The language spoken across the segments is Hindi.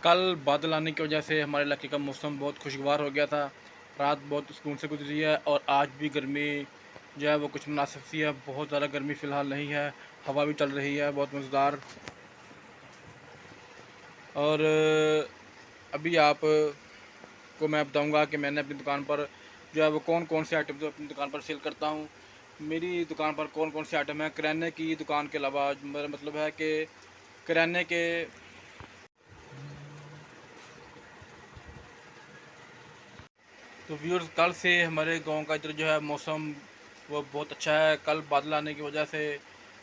कल बादल आने की वजह से हमारे इलाके का मौसम बहुत खुशगवार हो गया था। रात बहुत सुकून से गुजरी है और आज भी गर्मी जो है वो कुछ मुनासिब सी है। बहुत ज़्यादा गर्मी फ़िलहाल नहीं है, हवा भी चल रही है बहुत मज़ेदार। और अभी आप को मैं बताऊंगा कि मैंने अपनी दुकान पर जो है वो कौन-कौन से आइटम जो अपनी दुकान पर सेल करता हूँ। मेरी दुकान पर कौन-कौन से आइटम हैं, किराने की दुकान के अलावा मेरा मतलब है कि किराने के। तो व्यूअर्स, कल से हमारे गांव का इधर जो है मौसम वो बहुत अच्छा है। कल बादल आने की वजह से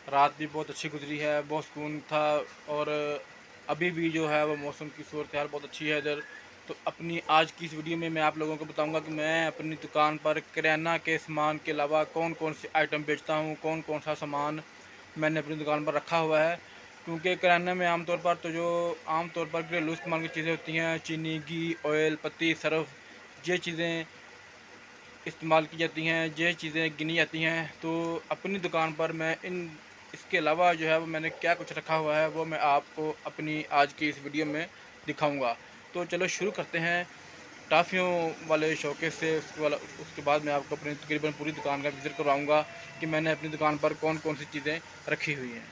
रात भी बहुत अच्छी गुजरी है, बहुत सुकून था। और अभी भी जो है वो मौसम की सूरत हाल बहुत अच्छी है इधर। तो अपनी आज की इस वीडियो में मैं आप लोगों को बताऊंगा कि मैं अपनी दुकान पर किराना के सामान के अलावा कौन कौन से आइटम बेचता हूँ, कौन कौन सा सामान मैंने अपनी दुकान पर रखा हुआ है। क्योंकि किराने में आमतौर पर जो आमतौर पर घरेलू इस्तेमाल की चीज़ें होती हैं, चीनी, घी, ऑयल, पत्ती, सर्फ, ये चीज़ें इस्तेमाल की जाती हैं, ये चीज़ें गिनी जाती हैं। तो अपनी दुकान पर मैं इसके अलावा जो है वो मैंने क्या कुछ रखा हुआ है वो मैं आपको अपनी आज की इस वीडियो में दिखाऊंगा। तो चलो शुरू करते हैं टाफ़ियों वाले शौकेस से। उसके बाद मैं आपको अपनी तकरीबन पूरी दुकान का विज़िट करवाऊँगा कि मैंने अपनी दुकान पर कौन कौन सी चीज़ें रखी हुई हैं।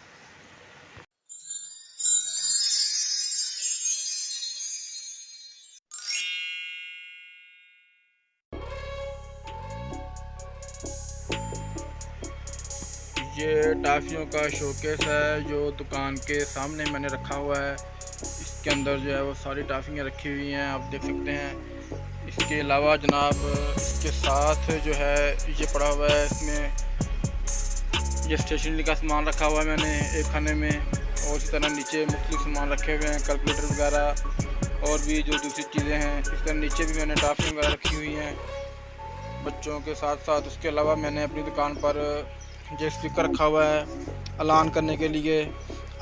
ये टाफ़ियों का शोकेस है जो दुकान के सामने मैंने रखा हुआ है। इसके अंदर जो है वो सारी टाफ़ियाँ रखी हुई हैं, आप देख सकते हैं। इसके अलावा जनाब इसके साथ जो है ये पड़ा हुआ है, इसमें ये स्टेशनरी का सामान रखा हुआ है मैंने एक खाने में। और इसी तरह नीचे मुख्तलिफ सामान रखे हुए हैं, कैलकुलेटर वगैरह और भी जो दूसरी चीज़ें हैं। इस तरह नीचे भी मैंने टाफ़ियाँ वगैरह रखी हुई हैं बच्चों के साथ साथ। उसके अलावा मैंने अपनी दुकान पर जो स्पीकर रखा हुआ है ऐलान करने के लिए,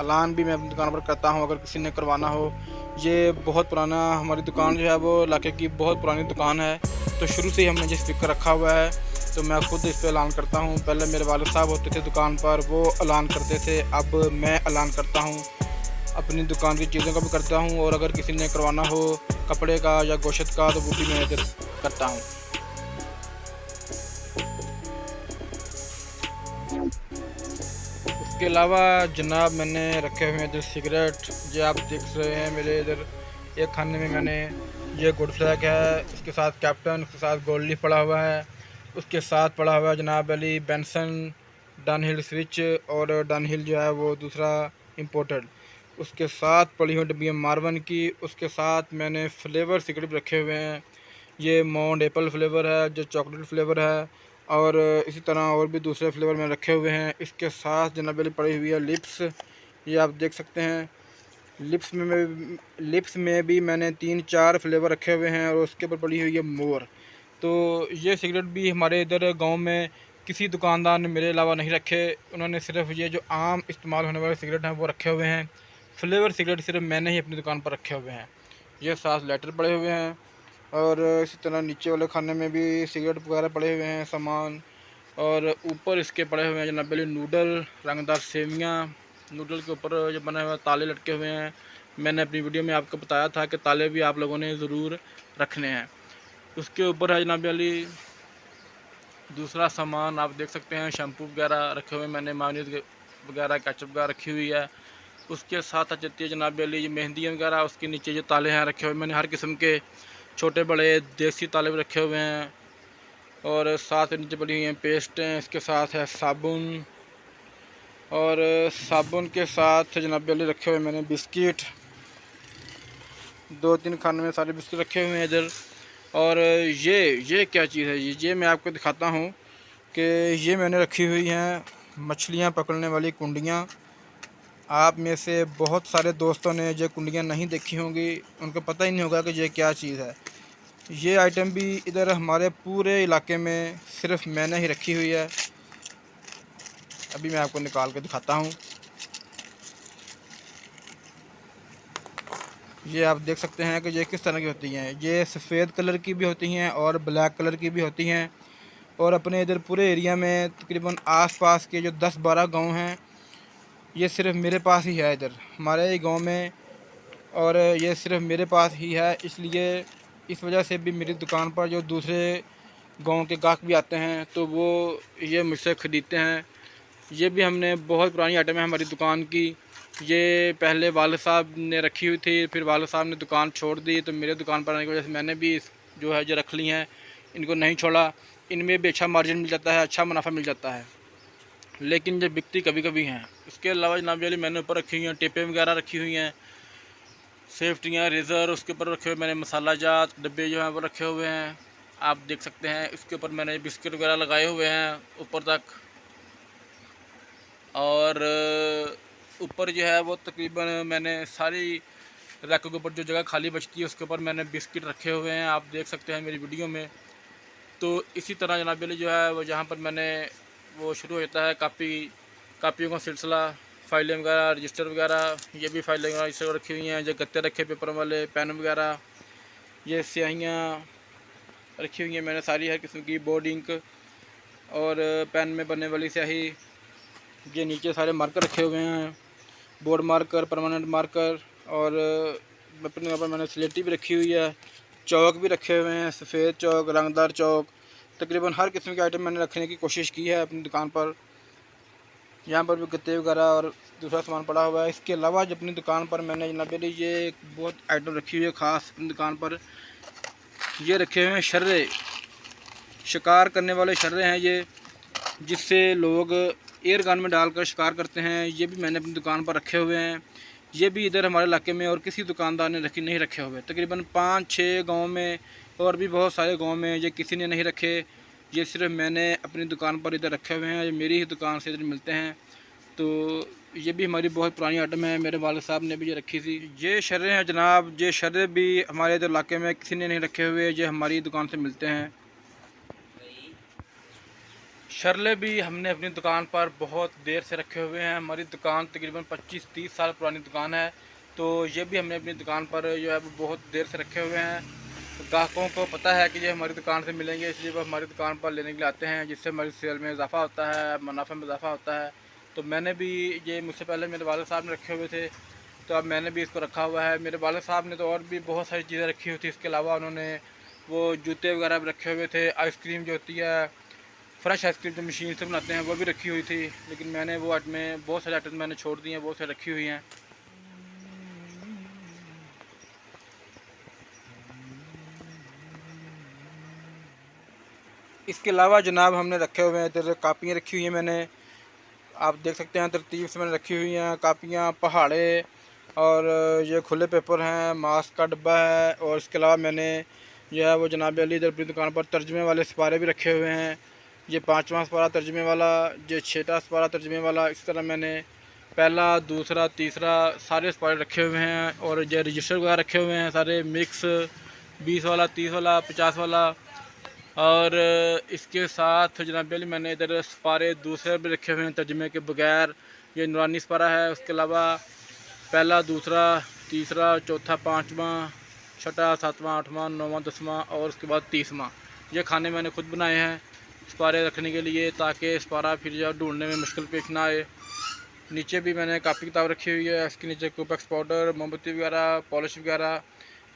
ऐलान भी मैं अपनी दुकान पर करता हूँ अगर किसी ने करवाना हो। ये बहुत पुराना, हमारी दुकान जो है वो इलाके की बहुत पुरानी दुकान है। तो शुरू से ही हमने जो स्पीकर रखा हुआ है तो मैं खुद इस पर ऐलान करता हूँ। पहले मेरे वालिद साहब होते थे दुकान पर, वो ऐलान करते थे, अब मैं ऐलान करता हूँ। अपनी दुकान की चीज़ों का भी करता हूँ और अगर किसी ने करवाना हो कपड़े का या गोश्त का तो वो भी मैं इधर करता हूँ। इसके अलावा जनाब मैंने रखे हुए हैं इधर सिगरेट। ये आप देख रहे हैं मेरे इधर एक खाने में मैंने ये गुड फ्लैग है, उसके साथ कैप्टन, उसके साथ गोल्ड लीफ पड़ा हुआ है, उसके साथ पड़ा हुआ है जनाब अली बेंसन डनहिल स्विच और डनहिल जो है वो दूसरा इम्पोर्टेड। उसके साथ पड़ी हुई डब्बी मार्वन की। उसके साथ मैंने फ्लेवर सिगरेट रखे हुए हैं। ये माउंट एप्पल फ्लेवर है, जो चॉकलेट फ्लेवर है, और इसी तरह और भी दूसरे फ्लेवर में रखे हुए हैं। इसके साथ जनाब वाली पड़ी हुई है लिप्स, ये आप देख सकते हैं। लिप्स में भी मैंने 3-4 फ्लेवर रखे हुए हैं और उसके ऊपर पड़ी हुई है मोर। तो ये सिगरेट भी हमारे इधर गांव में किसी दुकानदार ने मेरे अलावा नहीं रखे। उन्होंने सिर्फ ये जो आम इस्तेमाल होने वाले सिगरेट हैं वो रखे हुए हैं। फ्लेवर सिगरेट सिर्फ मैंने ही अपनी दुकान पर रखे हुए हैं। ये साथ लेटर पड़े हुए हैं और इसी तरह नीचे वाले खाने में भी सिगरेट वगैरह पड़े हुए हैं सामान। और ऊपर इसके पड़े हुए हैं जनाब वाली नूडल, रंगदार सेवियाँ। नूडल के ऊपर जो बना हुआ ताले लटके हुए हैं। मैंने अपनी वीडियो में आपको बताया था कि ताले भी आप लोगों ने ज़रूर रखने हैं। उसके ऊपर है जनाब वाली दूसरा सामान, आप देख सकते हैं शैम्पू वगैरह रखे हुए मैंने, मायोनीज़ वगैरह, केचप वगैरह रखी हुई है। उसके साथ आ जाती है जनाब वाली ये मेहंदी वगैरह, उसके नीचे जो ताले हैं रखे हुए मैंने हर किस्म के, छोटे बड़े देसी ताले भी रखे हुए हैं। और साथ नीचे पड़ी हुई हैं पेस्टें। इसके साथ है साबुन और साबुन के साथ जनाब वाली रखे हुए मैंने बिस्किट। 2-3 खाने में सारे बिस्किट रखे हुए हैं इधर। और ये क्या चीज़ है, ये मैं आपको दिखाता हूँ कि ये मैंने रखी हुई हैं मछलियाँ पकड़ने वाली कुंडियाँ। आप में से बहुत सारे दोस्तों ने ये कुंडियाँ नहीं देखी होंगी, उनको पता ही नहीं होगा कि ये क्या चीज़ है। ये आइटम भी इधर हमारे पूरे इलाके में सिर्फ मैंने ही रखी हुई है। अभी मैं आपको निकाल के दिखाता हूँ। ये आप देख सकते हैं कि ये किस तरह की होती हैं। ये सफ़ेद कलर की भी होती हैं और ब्लैक कलर की भी होती हैं। और अपने इधर पूरे एरिया में तकरीबन आसपास के जो 10-12 गांव हैं, ये सिर्फ मेरे पास ही है। इधर हमारे गांव में और ये सिर्फ मेरे पास ही है, इसलिए इस वजह से भी मेरी दुकान पर जो दूसरे गांव के ग्राहक भी आते हैं तो वो ये मुझसे ख़रीदते हैं। ये भी हमने बहुत पुरानी आइटम है हमारी दुकान की। ये पहले वालिद साहब ने रखी हुई थी, फिर वालिद साहब ने दुकान छोड़ दी, तो मेरे दुकान पर आने की वजह से मैंने भी जो है जो रख ली हैं, इनको नहीं छोड़ा। इनमें भी अच्छा मार्जिन मिल जाता है, अच्छा मुनाफा मिल जाता है, लेकिन ये बिकती कभी कभी हैं। इसके अलावा जनाब वाली मैंने ऊपर रखी हुई हैं टेपें वगैरह रखी हुई हैं, सेफ्टियाँ, रेज़र, उसके ऊपर रखे हुए मैंने मसाला जात डब्बे जो हैं वो रखे हुए हैं, आप देख सकते हैं। इसके ऊपर मैंने बिस्किट वगैरह लगाए हुए हैं ऊपर तक, और ऊपर जो है वो तकरीबन मैंने सारी रैकों के ऊपर जो जगह खाली बचती है उसके ऊपर मैंने बिस्किट रखे हुए हैं, आप देख सकते हैं मेरी वीडियो में। तो इसी तरह जनाब वाली जो है वो जहाँ पर मैंने वो शुरू हो जाता है कापियों का सिलसिला, फाइलें वगैरह, रजिस्टर वगैरह, ये भी फाइलें वगैरह इस तरह रखी हुई हैं, जो गत्ते रखे पेपर वाले, पेन वगैरह, ये स्याहियाँ रखी हुई हैं मैंने सारी हर किस्म की, बोर्ड इंक और पेन में बनने वाली स्याही। ये नीचे सारे मार्कर रखे हुए हैं, बोर्ड मार्कर, परमानेंट मार्कर, और अपने यहाँ पर मैंने स्लेटी भी रखी हुई है, चौक भी रखे हुए हैं, सफ़ेद चौक, रंगदार चौक, तकरीबन हर किस्म के आइटम मैंने रखने की कोशिश की है अपनी दुकान पर। यहाँ पर भी गत्ते वगैरह और दूसरा सामान पड़ा हुआ है। इसके अलावा जब अपनी दुकान पर मैंने जनाब ये एक बहुत आइटम रखी हुई है ख़ास अपनी दुकान पर, ये रखे हुए हैं शर्रे, शिकार करने वाले शर्रे हैं ये, जिससे लोग एयर गन में डालकर शिकार करते हैं। ये भी मैंने अपनी दुकान पर रखे हुए हैं। ये भी इधर हमारे इलाके में और किसी दुकानदार ने नहीं रखे हुए, तकरीबन 5-6 गांव में और भी बहुत सारे गांव में ये किसी ने नहीं रखे। ये सिर्फ मैंने अपनी दुकान पर इधर रखे हुए हैं, ये मेरी ही दुकान से इधर मिलते हैं। तो ये भी हमारी बहुत पुरानी आइटम है, मेरे वालिद साहब ने भी ये रखी थी। ये शर्रे हैं जनाब, ये शर्रे भी हमारे इधर इलाके में किसी ने नहीं रखे हुए, ये हमारी दुकान से मिलते हैं। शरले भी हमने अपनी दुकान पर बहुत देर से रखे हुए हैं। हमारी दुकान तकरीबन 25-30 साल पुरानी दुकान है, तो ये भी हमने अपनी दुकान पर जो है वो बहुत देर से रखे हुए हैं। तो ग्राहकों को पता है कि ये हमारी दुकान से मिलेंगे, इसलिए वो हमारी दुकान पर लेने के लिए आते हैं, जिससे हमारी सेल में इजाफ़ा होता है, मुनाफे में इजाफ़ा होता है। तो मैंने भी ये मुझसे पहले मेरे वालिद साहब ने रखे हुए थे, तो अब मैंने भी इसको रखा हुआ है। मेरे वालिद साहब ने तो और भी बहुत सारी चीज़ें रखी हुई थी, इसके अलावा उन्होंने वो जूते वगैरह भी रखे हुए थे, आइसक्रीम जो होती है फ्रेश आइसक्रीम जो मशीन से बनाते हैं वो भी रखी हुई थी, लेकिन मैंने वो आइटमें बहुत सारे आइटम मैंने छोड़ दिए हैं, बहुत सारी रखी हुई हैं। इसके अलावा जनाब हमने रखे हुए हैं इधर कापियाँ रखी हुई हैं मैंने, आप देख सकते हैं तरतीब से मैंने रखी हुई हैं कापियाँ, पहाड़े, और ये खुले पेपर हैं, मास्क का डब्बा है, और इसके अलावा मैंने जो है वो जनाब अली इधर अपनी दुकान पर तर्जमे वाले सिपारे भी रखे हुए हैं। ये 5वां सिपारा तर्जमे वाला, ये 6वां सिपारा तर्जमे वाला, इस तरह मैंने पहला, दूसरा, तीसरा सारे सिपारे रखे हुए हैं। और ये रजिस्टर वगैरह रखे हुए हैं सारे मिक्स, 20 वाला, 30 वाला, 50 वाला। और इसके साथ जनाब अली मैंने इधर सिपारे दूसरे भी रखे हुए हैं तर्जमे के बगैर। ये नूरानी सिपारा है, उसके अलावा पहला, दूसरा, तीसरा, चौथा, 5वां, छठा, 7वां, 8वां, 9वां, 10वां और उसके बाद 30वां। ये खाने मैंने खुद बनाए हैं सिपारे रखने के लिए, ताकि सिपारा फिर जो ढूंढने में मुश्किल पेश ना आए। नीचे भी मैंने कापी किताब रखी हुई है, इसके नीचे कोपेक्स पाउडर, मोमबत्ती वगैरह, पॉलिश वगैरह,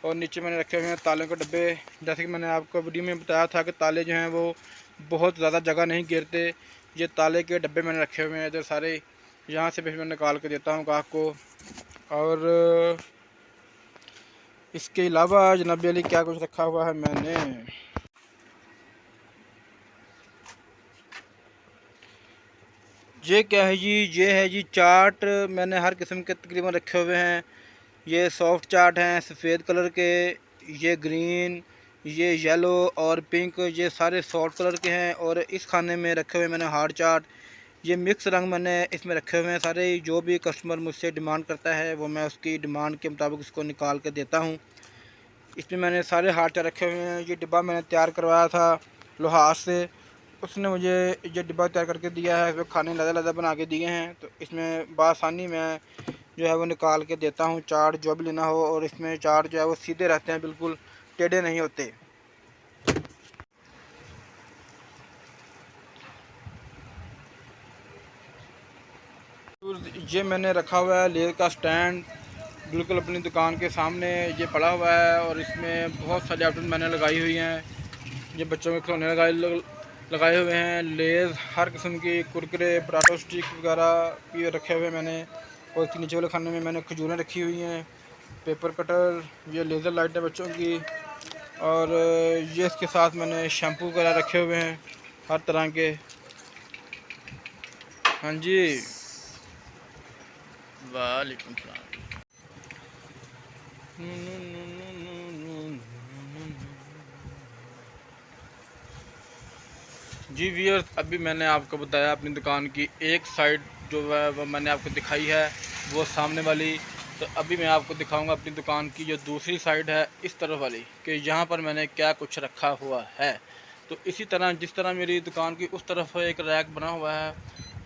और नीचे मैंने रखे हुए हैं तालों के डब्बे। जैसे कि मैंने आपको वीडियो में बताया था कि ताले जो हैं वो बहुत ज़्यादा जगह नहीं घेरते, ये ताले के डब्बे मैंने रखे हुए हैं इधर सारे, यहाँ से भी मैं निकाल के देता हूँ ग्राहक को। और इसके अलावा जनाब अली क्या कुछ रखा हुआ है मैंने, ये क्या है जी, ये है जी चार्ट, मैंने हर किस्म के तकरीबन रखे हुए हैं। ये सॉफ्ट चार्ट हैं सफ़ेद कलर के, ये ग्रीन, ये येलो और पिंक, ये सारे सॉफ्ट कलर के हैं। और इस खाने में रखे हुए मैंने हार्ड चार्ट, ये मिक्स रंग मैंने इसमें रखे हुए हैं सारे। जो भी कस्टमर मुझसे डिमांड करता है वो मैं उसकी डिमांड के मुताबिक उसको निकाल के देता हूँ। इसमें मैंने सारे हार्ड चार्ट रखे हुए हैं। ये डिब्बा मैंने तैयार करवाया था लोहार से, उसने मुझे ये डिब्बा तैयार करके दिया है, इसमें खाने लदा बना के दिए हैं। तो इसमें बआसानी मैं जो है वो निकाल के देता हूँ चार्ट जो भी लेना हो। और इसमें चार्ट जो है वो सीधे रहते हैं, बिल्कुल टेढ़े नहीं होते। ये मैंने रखा हुआ है लेयर का स्टैंड, बिल्कुल अपनी दुकान के सामने ये पड़ा हुआ है और इसमें बहुत सारी आइटम मैंने लगाई हुई हैं। ये बच्चों के खिलौने लगाए हुए हैं, लेज़ हर किस्म की, कुरकुरे, पटाटो स्टिक वगैरह ये रखे हुए हैं मैंने। और इसके नीचे वाले खाने में मैंने खजूरें रखी हुई हैं, पेपर कटर, ये लेज़र लाइट है बच्चों की। और ये इसके साथ मैंने शैम्पू वगैरह रखे हुए हैं हर तरह के। हाँ जी, वालेकुम सलाम। जी व्यूअर्स, अभी मैंने आपको बताया अपनी दुकान की एक साइड जो है वो मैंने आपको दिखाई है, वो सामने वाली। तो अभी मैं आपको दिखाऊंगा अपनी दुकान की जो दूसरी साइड है, इस तरफ वाली, कि यहाँ पर मैंने क्या कुछ रखा हुआ है। तो इसी तरह जिस तरह मेरी दुकान की उस तरफ एक रैक बना हुआ है,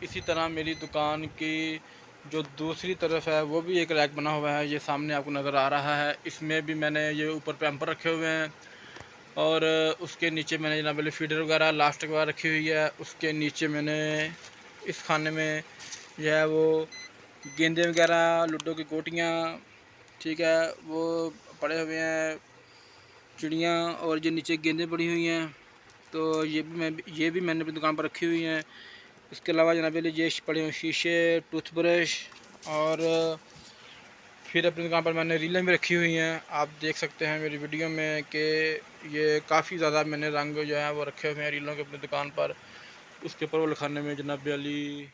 इसी तरह मेरी दुकान की जो दूसरी तरफ है वो भी एक रैक बना हुआ है। ये सामने आपको नज़र आ रहा है। इसमें भी मैंने ये ऊपर पैम्पर रखे हुए हैं और उसके नीचे मैंने जनाब फीडर वगैरह लास्टिक वगैरह रखी हुई है। उसके नीचे मैंने इस खाने में जो है वो गेंदे वगैरह, लूडो की गोटियाँ, ठीक है, वो पड़े हुए हैं, चिड़ियाँ, और ये नीचे गेंदें पड़ी हुई हैं। तो ये भी मैंने अपनी दुकान पर रखी हुई हैं। इसके अलावा जनाब ये पड़े हुए शीशे, टूथब्रश, और फिर अपनी दुकान पर मैंने रीलें भी रखी हुई हैं। आप देख सकते हैं मेरी वीडियो में कि ये काफ़ी ज़्यादा मैंने रंग जो है वो रखे हुए हैं रीलों के अपनी दुकान पर। उसके ऊपर वो लिखाने में जनाब अली।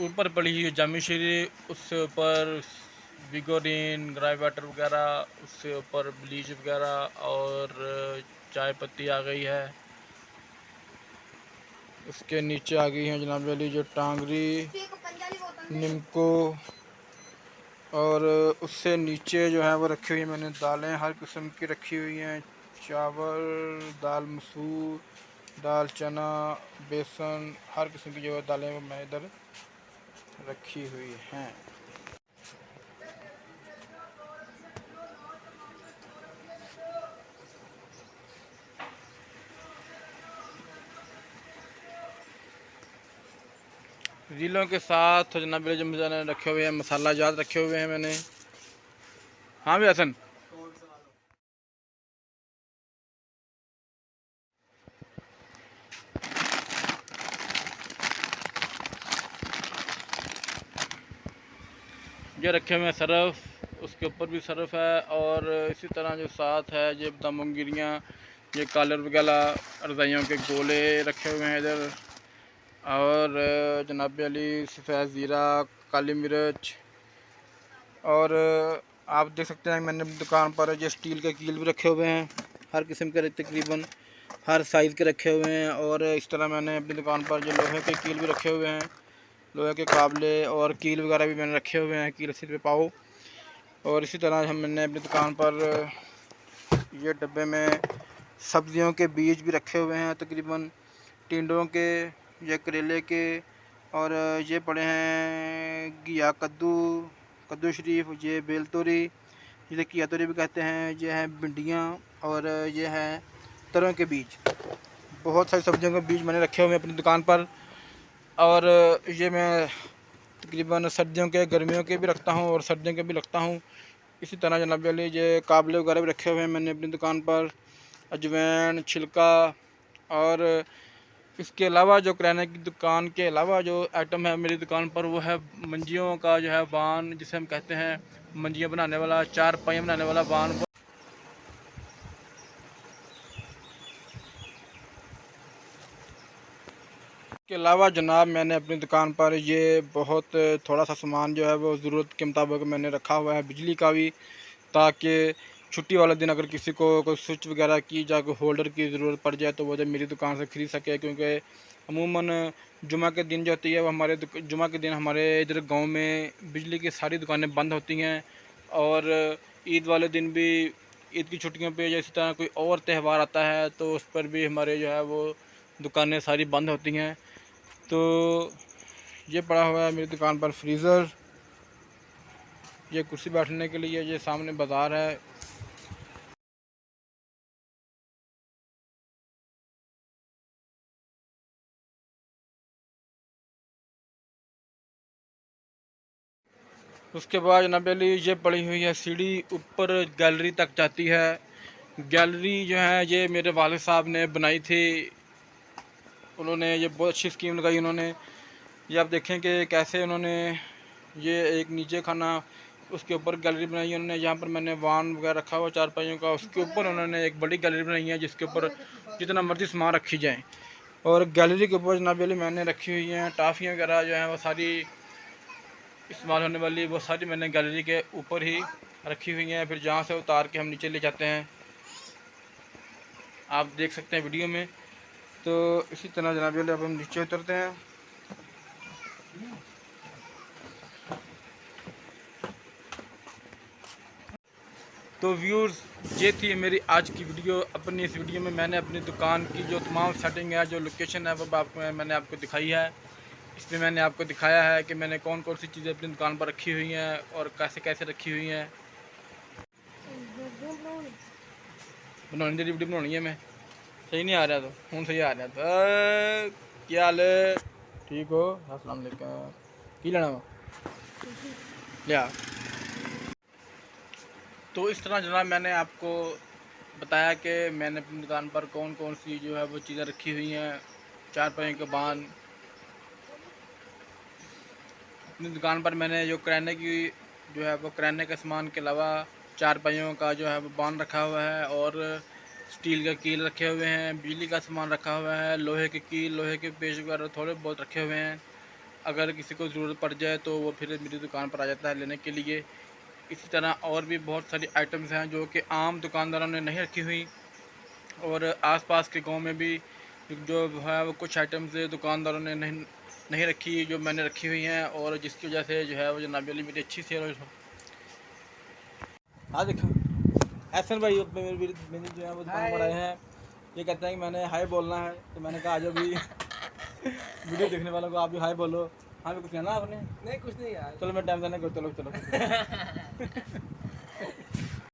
ऊपर पड़ी हुई जामी शीरी, उससे ऊपर विगोरिन, ग्राई वाटर वगैरह, उससे ऊपर ब्लीच वगैरह, और चाय पत्ती आ गई है। उसके नीचे आ गई हैं जनाब अली जो टांगरी, निम्को, और उससे नीचे जो है वो रखी हुई है मैंने दालें हर किस्म की रखी हुई हैं। चावल, दाल मसूर, दाल चना, बेसन, हर किस्म की जो है दालें वो मैं इधर रखी हुई हैं। रीलों के साथ जनाब जो मैंने रखे हुए हैं मसाला जात रखे हुए हैं मैंने। हाँ भी हसन, ये रखे हुए हैं सरफ़, उसके ऊपर भी सरफ़ है। और इसी तरह जो साथ है ये दामुंगिरियाँ, ये कॉलर वगैरह, रज़ाइयों के गोले रखे हुए हैं इधर। और जनाब अली सफ़ेद ज़ीरा, काली मिर्च, और आप देख सकते हैं मैंने अपनी दुकान पर जो स्टील के कील भी रखे हुए हैं हर किस्म के, तकरीबन हर साइज़ के रखे हुए हैं। और इस तरह मैंने अपनी दुकान पर जो लोहे के कील भी रखे हुए हैं, लोहे के काबले और कील वगैरह भी मैंने रखे हुए हैं, कील 80 रुपये पाओ। और इसी तरह मैंने अपनी दुकान पर ये डब्बे में सब्ज़ियों के बीज भी रखे हुए हैं, तकरीबन टिंडों के, ये करेले के, और ये पड़े हैं घिया कद्दू, कद्दू शरीफ, ये बेल तोरी, जिसे घिया तोरी भी कहते हैं, ये हैं भिंडियाँ, और ये हैं तरों के बीज। बहुत सारी सब्जियों के बीज मैंने रखे हुए हैं अपनी दुकान पर। और ये मैं तकरीबन सर्दियों के, गर्मियों के भी रखता हूँ और सर्दियों के भी रखता हूँ। इसी तरह जनाब अली ये काबले वगैरह भी रखे हुए हैं मैंने अपनी दुकान पर, अजवैन, छिलका। और इसके अलावा जो किराने की दुकान के अलावा जो आइटम है मेरी दुकान पर, वो है मंजियों का जो है वान, जिसे हम कहते हैं मंजियाँ बनाने वाला, चार पहिया बनाने वाला वान। के अलावा जनाब मैंने अपनी दुकान पर ये बहुत थोड़ा सा सामान जो है वो ज़रूरत के मुताबिक मैंने रखा हुआ है, बिजली का भी, ताकि छुट्टी वाले दिन अगर किसी को कोई स्विच वगैरह की या कोई होल्डर की ज़रूरत पड़ जाए तो वो जब मेरी दुकान से ख़रीद सके। क्योंकि अमूमन जुमा के दिन जो होती है वो जुमा के दिन हमारे इधर गांव में बिजली की सारी दुकानें बंद होती हैं। और ईद वाले दिन भी, ईद की छुट्टियों पे या इसी तरह कोई और त्यौहार आता है तो उस पर भी हमारे जो है वो दुकानें सारी बंद होती हैं। तो ये पड़ा हुआ है मेरी दुकान पर फ्रीज़र, ये कुर्सी बैठने के लिए, ये सामने बाज़ार है। उसके बाद जनाब अली ये पड़ी हुई है सीढ़ी, ऊपर गैलरी तक जाती है। गैलरी जो है ये मेरे वालिद साहब ने बनाई थी, उन्होंने ये बहुत अच्छी स्कीम लगाई उन्होंने। ये आप देखें कि कैसे उन्होंने ये एक नीचे खाना, उसके ऊपर गैलरी बनाई है उन्होंने। यहाँ पर मैंने वान वगैरह रखा हुआ चारपाइयों का, उसके ऊपर उन्होंने एक बड़ी गैलरी बनाई है जिसके ऊपर जितना मर्ज़ी सामान रखी जाए। और गैलरी के ऊपर जनाब अली मैंने रखी हुई हैं टाफ़ियाँ वगैरह जो हैं वो सारी इस्तेमाल होने वाली, वो सारी मैंने गैलरी के ऊपर ही रखी हुई हैं। फिर जहाँ से उतार के हम नीचे ले जाते हैं, आप देख सकते हैं वीडियो में। तो इसी तरह जनाब अली अब हम नीचे उतरते हैं। तो व्यूअर्स, ये थी मेरी आज की वीडियो। अपनी इस वीडियो में मैंने अपनी दुकान की जो तमाम सेटिंग है, जो लोकेशन है, वो मैंने आपको दिखाई है। इसमें मैंने आपको दिखाया है कि मैंने कौन कौन सी चीज़ें अपनी दुकान पर रखी हुई हैं और कैसे कैसे रखी हुई हैं। बनानी तेरी वीडियो बनानी है, मैं सही नहीं आ रहा तो हूँ सही आ रहा तो क्या हाल है, ठीक हो? अस्सलाम वालेकुम, की लेना वा लिया। तो इस तरह जनाब मैंने आपको बताया कि मैंने अपनी दुकान पर कौन कौन सी जो है वो चीज़ें रखी हुई हैं। चारपाइयों के बाद अपनी दुकान पर मैंने जो किराने की जो है वो किराने के सामान के अलावा चारपाइयों का जो है वो बांध रखा हुआ है, और स्टील के कील रखे हुए हैं, बिजली का सामान रखा हुआ है, लोहे के कील, लोहे के पेच वगैरह थोड़े बहुत रखे हुए हैं। अगर किसी को ज़रूरत पड़ जाए तो वो फिर मेरी दुकान पर आ जाता है लेने के लिए। इसी तरह और भी बहुत सारी आइटम्स हैं जो कि आम दुकानदारों ने नहीं रखी हुई, और आसपास के गांव में भी जो है वो कुछ आइटम्स दुकानदारों ने नहीं रखी, जो मैंने रखी हुई हैं, और जिसकी वजह से जो है वो जनाब अली मेरी अच्छी सेल हो। हाँ देखो एहसन भाई मेरे जो है वो दुकान पर आए हैं। ये कहते हैं कि मैंने हाय बोलना है, तो मैंने कहा आज अभी वीडियो देखने वालों को आप भी हाय बोलो। हाँ भी कुछ कहना आपने? नहीं कुछ नहीं यार, चलो मैं टाइम देने को, चलो चलो